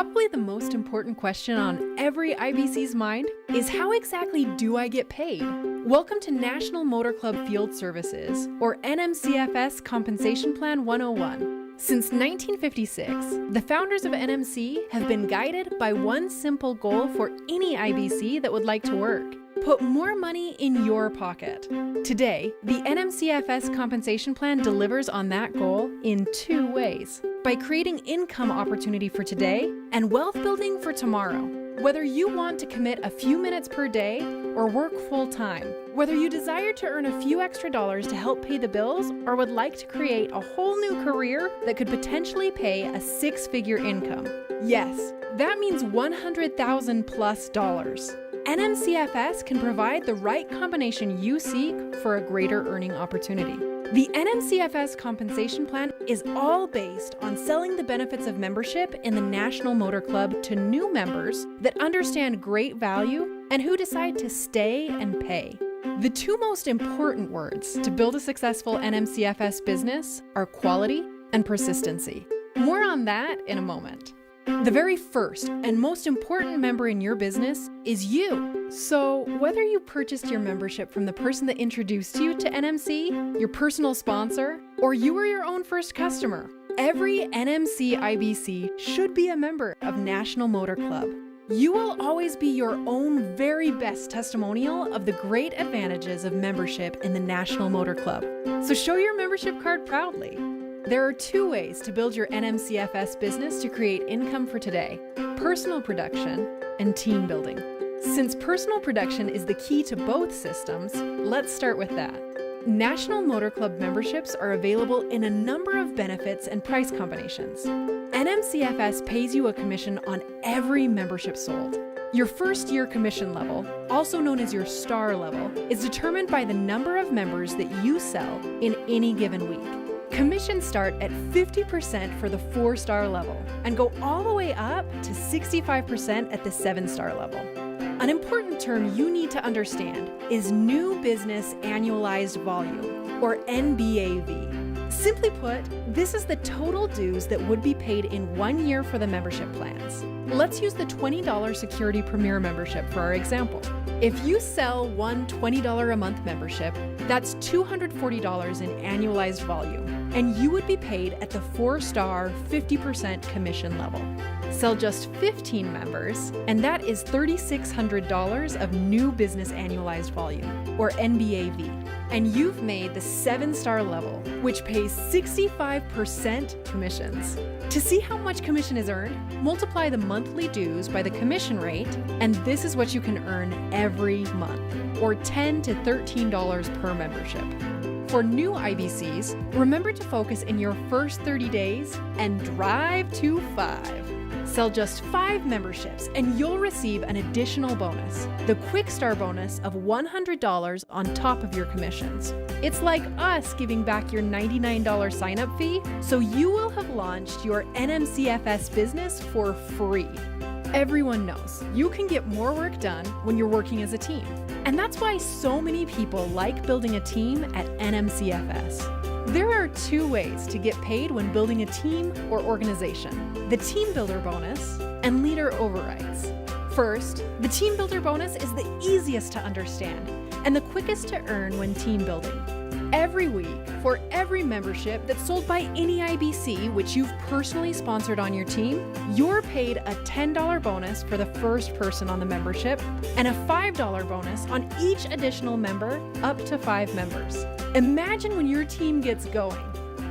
Probably the most important question on every IBC's mind is how exactly do I get paid? Welcome to National Motor Club Field Services, or NMCFS Compensation Plan 101. Since 1956, the founders of NMC have been guided by one simple goal for any IBC that would like to work: put more money in your pocket. Today, the NMCFS Compensation Plan delivers on that goal in two ways: by creating income opportunity for today and wealth building for tomorrow. Whether you want to commit a few minutes per day or work full-time, whether you desire to earn a few extra dollars to help pay the bills or would like to create a whole new career that could potentially pay a six-figure income. Yes, that means $100,000 plus. NMCFS can provide the right combination you seek for a greater earning opportunity. The NMCFS compensation plan is all based on selling the benefits of membership in the National Motor Club to new members that understand great value and who decide to stay and pay. The two most important words to build a successful NMCFS business are quality and persistency. More on that in a moment. The very first and most important member in your business is you. So whether you purchased your membership from the person that introduced you to NMC, your personal sponsor, or you were your own first customer, every NMC IBC should be a member of National Motor Club. You will always be your own very best testimonial of the great advantages of membership in the National Motor Club. So show your membership card proudly. There are two ways to build your NMCFS business to create income for today: personal production and team building. Since personal production is the key to both systems, let's start with that. National Motor Club memberships are available in a number of benefits and price combinations. NMCFS pays you a commission on every membership sold. Your first-year commission level, also known as your star level, is determined by the number of members that you sell in any given week. Commissions start at 50% for the 4-star level and go all the way up to 65% at the 7-star level. An important term you need to understand is New Business Annualized Volume, or NBAV. Simply put, this is the total dues that would be paid in 1 year for the membership plans. Let's use the $20 Security Premier membership for our example. If you sell one $20 a month membership, that's $240 in annualized volume, and you would be paid at the 4-star 50% commission level. Sell just 15 members, and that is $3,600 of new business annualized volume, or NBAV. And you've made the 7-star level, which pays 65% commissions. To see how much commission is earned, multiply the monthly dues by the commission rate, and this is what you can earn every month, or $10 to $13 per membership. For new IBCs, remember to focus in your first 30 days and drive to 5. Sell just 5 memberships and you'll receive an additional bonus, the Quick Star bonus of $100 on top of your commissions. It's like us giving back your $99 sign-up fee, so you will have launched your NMCFS business for free. Everyone knows you can get more work done when you're working as a team. And that's why so many people like building a team at NMCFS. There are two ways to get paid when building a team or organization: the Team Builder bonus and leader overrides. First, the Team Builder bonus is the easiest to understand and the quickest to earn when team building. Every week, for every membership that's sold by any IBC which you've personally sponsored on your team, you're paid a $10 bonus for the first person on the membership and a $5 bonus on each additional member up to 5 members. Imagine when your team gets going.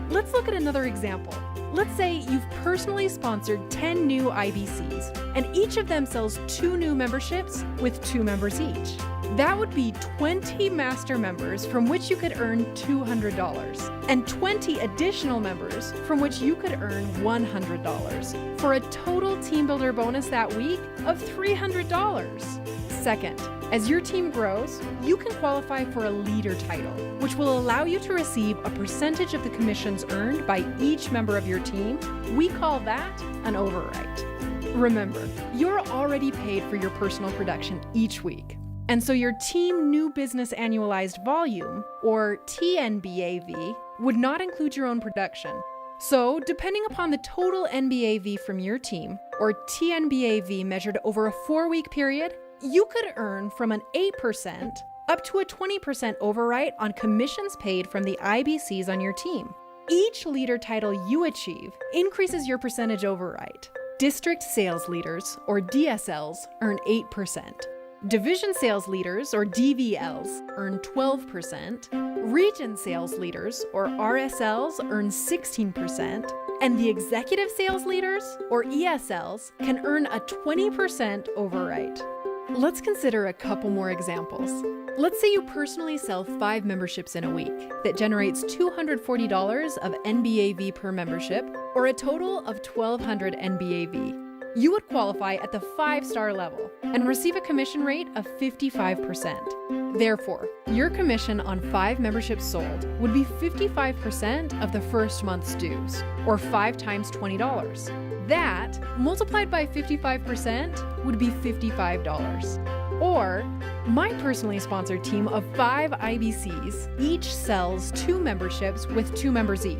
Let's look at another example. Let's say you've personally sponsored 10 new IBCs and each of them sells 2 new memberships with 2 members each. That would be 20 master members from which you could earn $200 and 20 additional members from which you could earn $100 for a total team builder bonus that week of $300. Second, as your team grows, you can qualify for a leader title, which will allow you to receive a percentage of the commissions earned by each member of your team. We call that an override. Remember, you're already paid for your personal production each week. And so your team new business annualized volume, or TNBAV, would not include your own production. So, depending upon the total NBAV from your team, or TNBAV measured over a 4-week period, you could earn from an 8% up to a 20% overwrite on commissions paid from the IBCs on your team. Each leader title you achieve increases your percentage overwrite. District sales leaders, or DSLs, earn 8%. Division sales leaders, or DVLs, earn 12%. Region sales leaders, or RSLs, earn 16%. And the executive sales leaders, or ESLs, can earn a 20% overwrite. Let's consider a couple more examples. Let's say you personally sell 5 memberships in a week that generates $240 of NBAV per membership, or a total of $1,200 NBAV. You would qualify at the 5-star level and receive a commission rate of 55%. Therefore, your commission on 5 memberships sold would be 55% of the first month's dues, or 5 times $20. That, multiplied by 55%, would be $55. Or, my personally sponsored team of 5 IBCs each sells 2 memberships with 2 members each.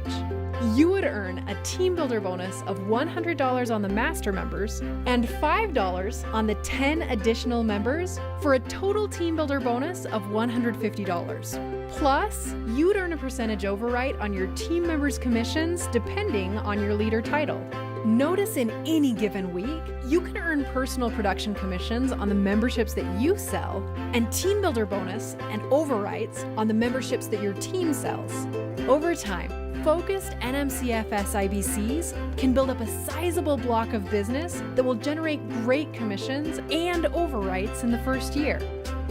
You would earn a team builder bonus of $100 on the master members and $5 on the 10 additional members for a total team builder bonus of $150. Plus, you'd earn a percentage overwrite on your team members' commissions depending on your leader title. Notice in any given week, you can earn personal production commissions on the memberships that you sell and team builder bonus and overwrites on the memberships that your team sells. Over time, focused NMCFS IBCs can build up a sizable block of business that will generate great commissions and overwrites in the first year.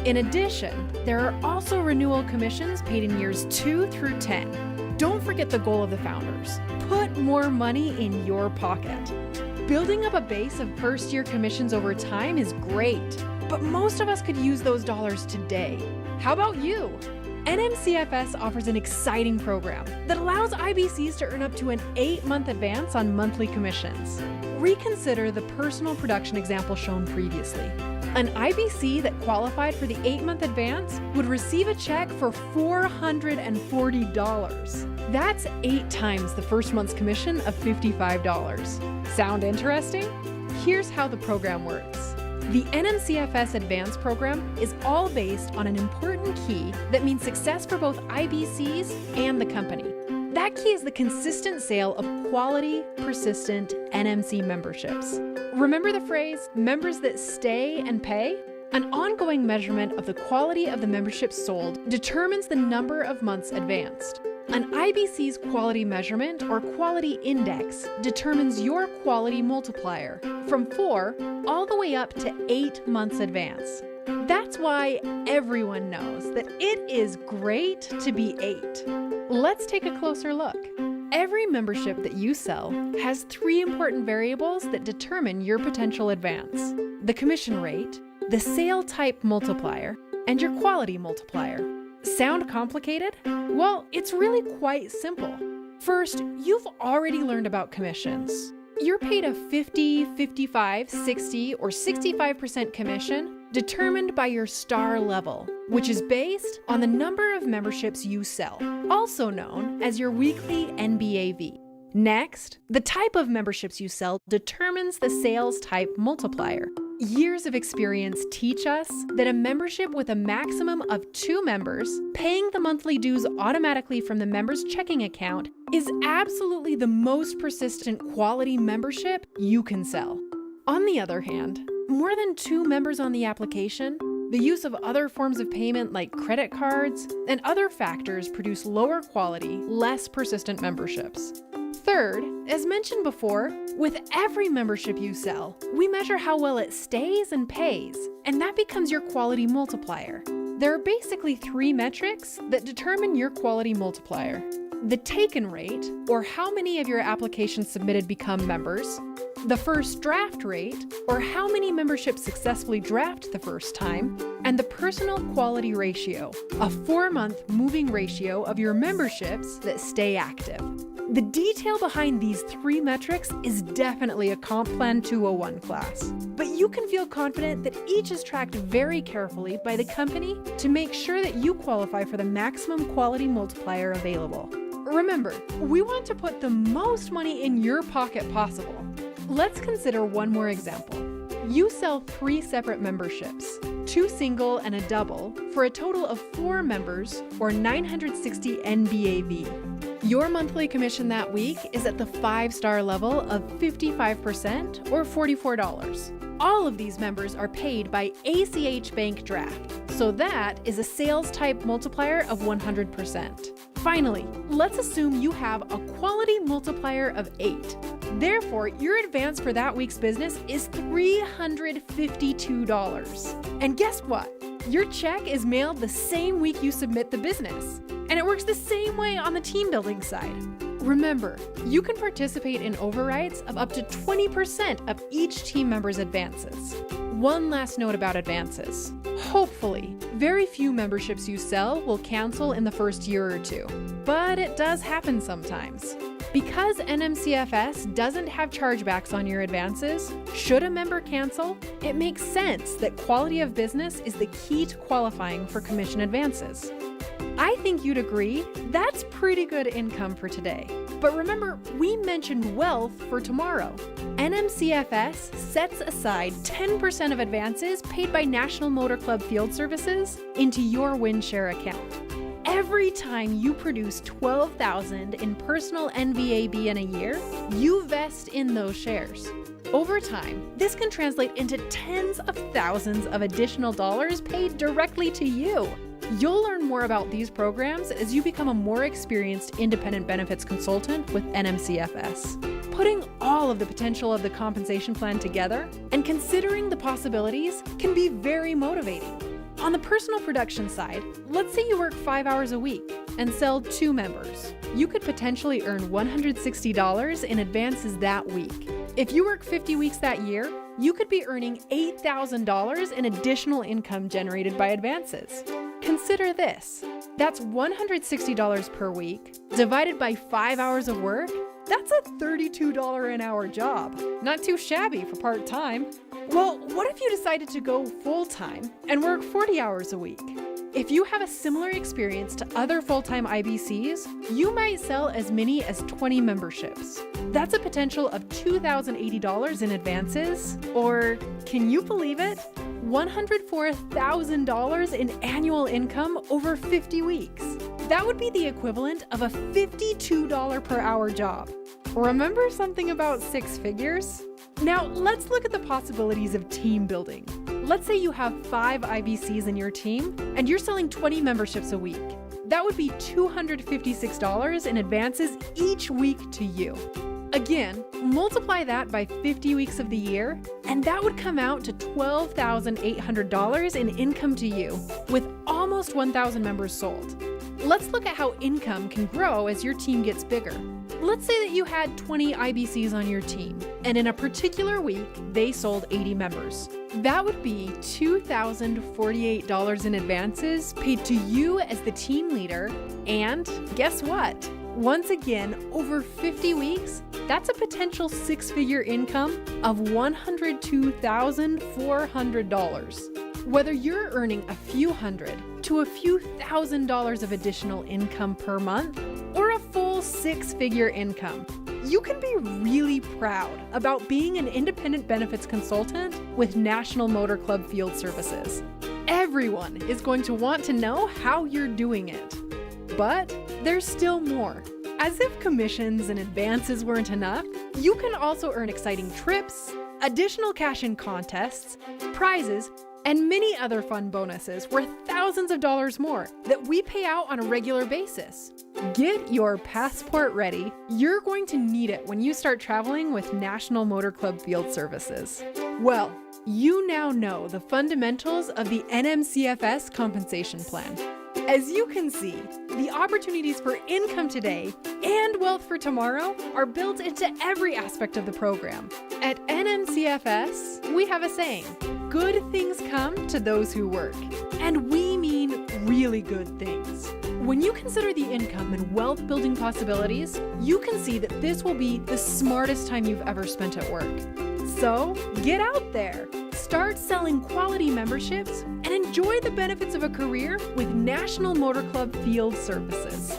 In addition, there are also renewal commissions paid in years 2 through 10. Don't forget the goal of the founders. Put more money in your pocket. Building up a base of first-year commissions over time is great, but most of us could use those dollars today. How about you? NMCFS offers an exciting program that allows IBCs to earn up to an 8-month advance on monthly commissions. Reconsider the personal production example shown previously. An IBC that qualified for the 8-month advance would receive a check for $440. That's 8 times the first month's commission of $55. Sound interesting? Here's how the program works. The NMCFS Advance program is all based on an important key that means success for both IBCs and the company. That key is the consistent sale of quality, persistent NMC memberships. Remember the phrase, members that stay and pay? An ongoing measurement of the quality of the memberships sold determines the number of months advanced. An IBC's quality measurement, or quality index, determines your quality multiplier from 4 all the way up to 8 months advance. That's why everyone knows that it is great to be 8. Let's take a closer look. Every membership that you sell has 3 important variables that determine your potential advance: the commission rate, the sale type multiplier, and your quality multiplier. Sound complicated? Well, it's really quite simple. First, you've already learned about commissions. You're paid a 50, 55, 60, or 65% commission determined by your star level, which is based on the number of memberships you sell, also known as your weekly NBAV. Next, the type of memberships you sell determines the sales type multiplier. Years of experience teach us that a membership with a maximum of 2 members paying the monthly dues automatically from the member's checking account is absolutely the most persistent quality membership you can sell. On the other hand, more than 2 members on the application, the use of other forms of payment like credit cards, and other factors produce lower quality, less persistent memberships. Third, as mentioned before, with every membership you sell, we measure how well it stays and pays, and that becomes your quality multiplier. There are basically 3 metrics that determine your quality multiplier: the taken rate, or how many of your applications submitted become members; the first draft rate, or how many memberships successfully draft the first time; and the personal quality ratio, a 4-month moving ratio of your memberships that stay active. The detail behind these 3 metrics is definitely a Comp Plan 201 class, but you can feel confident that each is tracked very carefully by the company to make sure that you qualify for the maximum quality multiplier available. Remember, we want to put the most money in your pocket possible. Let's consider one more example. You sell 3 separate memberships, 2 single and a double, for a total of 4 members or 960 NBAV. Your monthly commission that week is at the 5-star level of 55% or $44. All of these members are paid by ACH Bank Draft, so that is a sales type multiplier of 100%. Finally, let's assume you have a quality multiplier of 8. Therefore, your advance for that week's business is $352. And guess what? Your check is mailed the same week you submit the business. And it works the same way on the team building side. Remember, you can participate in overrides of up to 20% of each team member's advances. One last note about advances. Hopefully, very few memberships you sell will cancel in the first year or 2, but it does happen sometimes. Because NMCFS doesn't have chargebacks on your advances, should a member cancel, it makes sense that quality of business is the key to qualifying for commission advances. I think you'd agree that's pretty good income for today. But remember, we mentioned wealth for tomorrow. NMCFS sets aside 10% of advances paid by National Motor Club Field Services into your WinShare account. Every time you produce $12,000 in personal NVAB in a year, you vest in those shares. Over time, this can translate into tens of thousands of additional dollars paid directly to you. You'll learn more about these programs as you become a more experienced independent benefits consultant with NMCFS. Putting all of the potential of the compensation plan together and considering the possibilities can be very motivating. On the personal production side, let's say you work 5 hours a week and sell 2 members. You could potentially earn $160 in advances that week. If you work 50 weeks that year, you could be earning $8,000 in additional income generated by advances. Consider this. That's $160 per week divided by 5 hours of work. That's a $32 an hour job. Not too shabby for part-time. Well, what if you decided to go full-time and work 40 hours a week? If you have a similar experience to other full-time IBCs, you might sell as many as 20 memberships. That's a potential of $2,080 in advances, or can you believe it? $104,000 in annual income over 50 weeks. That would be the equivalent of a $52 per hour job. Remember something about 6 figures? Now, let's look at the possibilities of team building. Let's say you have 5 IBCs in your team and you're selling 20 memberships a week. That would be $256 in advances each week to you. Again, multiply that by 50 weeks of the year, and that would come out to $12,800 in income to you, with almost 1,000 members sold. Let's look at how income can grow as your team gets bigger. Let's say that you had 20 IBCs on your team, and in a particular week, they sold 80 members. That would be $2,048 in advances paid to you as the team leader, and guess what? Once again, over 50 weeks, that's a potential 6-figure income of $102,400. Whether you're earning a few hundred to a few $1,000s of additional income per month, or a full 6-figure income, you can be really proud about being an independent benefits consultant with National Motor Club Field Services. Everyone is going to want to know how you're doing it. But there's still more. As if commissions and advances weren't enough, you can also earn exciting trips, additional cash in contests, prizes, and many other fun bonuses worth thousands of dollars more that we pay out on a regular basis. Get your passport ready. You're going to need it when you start traveling with National Motor Club Field Services. Well, you now know the fundamentals of the NMCFS compensation plan. As you can see, the opportunities for income today and wealth for tomorrow are built into every aspect of the program. At NMCFS, we have a saying, good things come to those who work. And we mean really good things. When you consider the income and wealth building possibilities, you can see that this will be the smartest time you've ever spent at work. So get out there, start selling quality memberships, and enjoy the benefits of a career with National Motor Club Field Services.